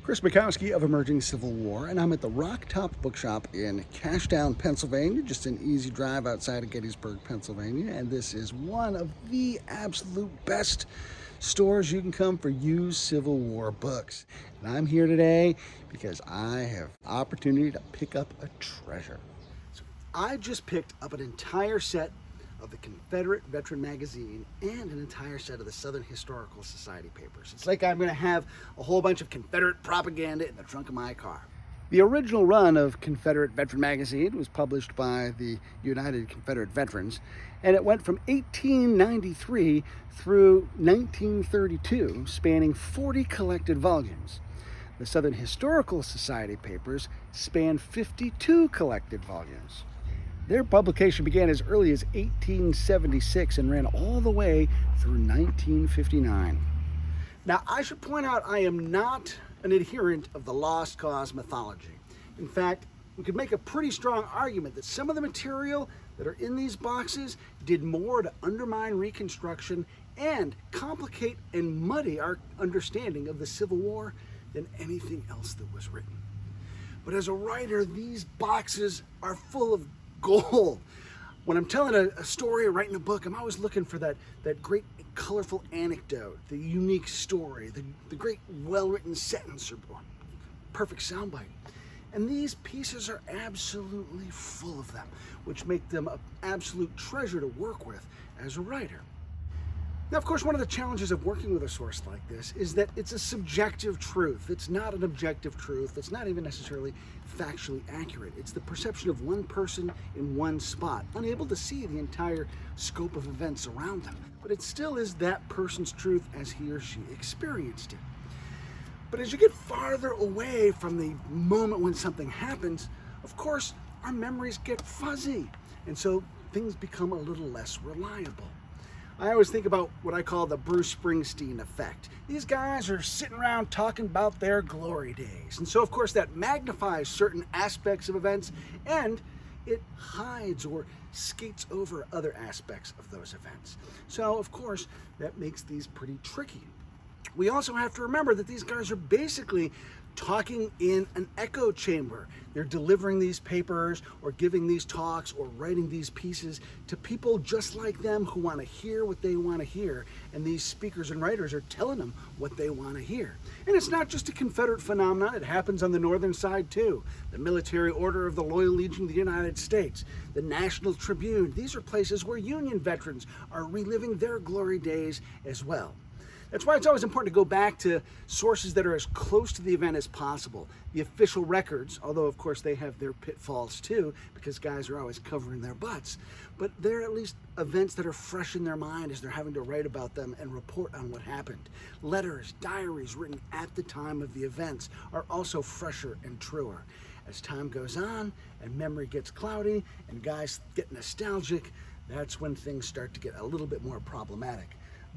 Chris Mackowski of Emerging Civil War, and I'm at the Rock Top Bookshop in Cashtown, Pennsylvania, just an easy drive outside of Gettysburg, Pennsylvania. And this is one of the absolute best stores you can come for used Civil War books. And I'm here today because I have opportunity to pick up a treasure. So I just picked up an entire set of the Confederate Veteran magazine and an entire set of the Southern Historical Society papers. It's like I'm going to have a whole bunch of Confederate propaganda in the trunk of my car. The original run of Confederate Veteran magazine was published by the United Confederate Veterans, and it went from 1893 through 1932, spanning 40 collected volumes. The Southern Historical Society papers span 52 collected volumes. Their publication began as early as 1876 and ran all the way through 1959. Now, I should point out I am not an adherent of the lost cause mythology. In fact, we could make a pretty strong argument that some of the material that are in these boxes did more to undermine Reconstruction and complicate and muddy our understanding of the Civil War than anything else that was written. But as a writer, these boxes are full of gold. When I'm telling a story or writing a book, I'm always looking for that great colorful anecdote, the unique story, the great well-written sentence or perfect soundbite. And these pieces are absolutely full of them, which make them an absolute treasure to work with as a writer. Now, of course, one of the challenges of working with a source like this is that it's a subjective truth. It's not an objective truth. It's not even necessarily factually accurate. It's the perception of one person in one spot, unable to see the entire scope of events around them. But it still is that person's truth as he or she experienced it. But as you get farther away from the moment when something happens, of course, our memories get fuzzy. And so things become a little less reliable. I always think about what I call the Bruce Springsteen effect. These guys are sitting around talking about their glory days. And so, of course, that magnifies certain aspects of events and it hides or skates over other aspects of those events. So, of course, that makes these pretty tricky. We also have to remember that these guys are basically talking in an echo chamber. They're delivering these papers or giving these talks or writing these pieces to people just like them who want to hear what they want to hear. And these speakers and writers are telling them what they want to hear. And it's not just a Confederate phenomenon. It happens on the northern side too. The Military Order of the Loyal Legion of the United States, the National Tribune. These are places where Union veterans are reliving their glory days as well. That's why it's always important to go back to sources that are as close to the event as possible. The official records, although of course they have their pitfalls too, because guys are always covering their butts, but they're at least events that are fresh in their mind as they're having to write about them and report on what happened. Letters, diaries written at the time of the events are also fresher and truer. As time goes on and memory gets cloudy and guys get nostalgic, that's when things start to get a little bit more problematic.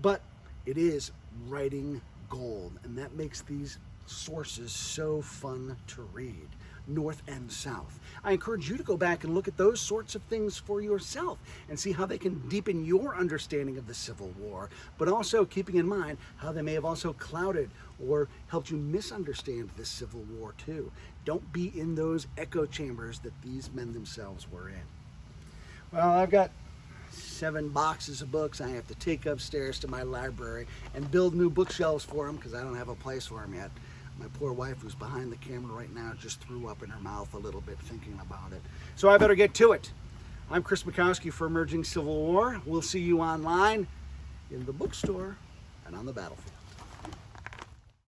But it is writing gold, and that makes these sources so fun to read, north and south. I encourage you to go back and look at those sorts of things for yourself and see how they can deepen your understanding of the Civil War, but also keeping in mind how they may have also clouded or helped you misunderstand the Civil War too. Don't be in those echo chambers that these men themselves were in. Well, I've got 7 boxes of books I have to take upstairs to my library and build new bookshelves for them because I don't have a place for them yet. My poor wife, who's behind the camera right now, just threw up in her mouth a little bit thinking about it. So I better get to it. I'm Chris Mackowski for Emerging Civil War. We'll see you online, in the bookstore, and on the battlefield.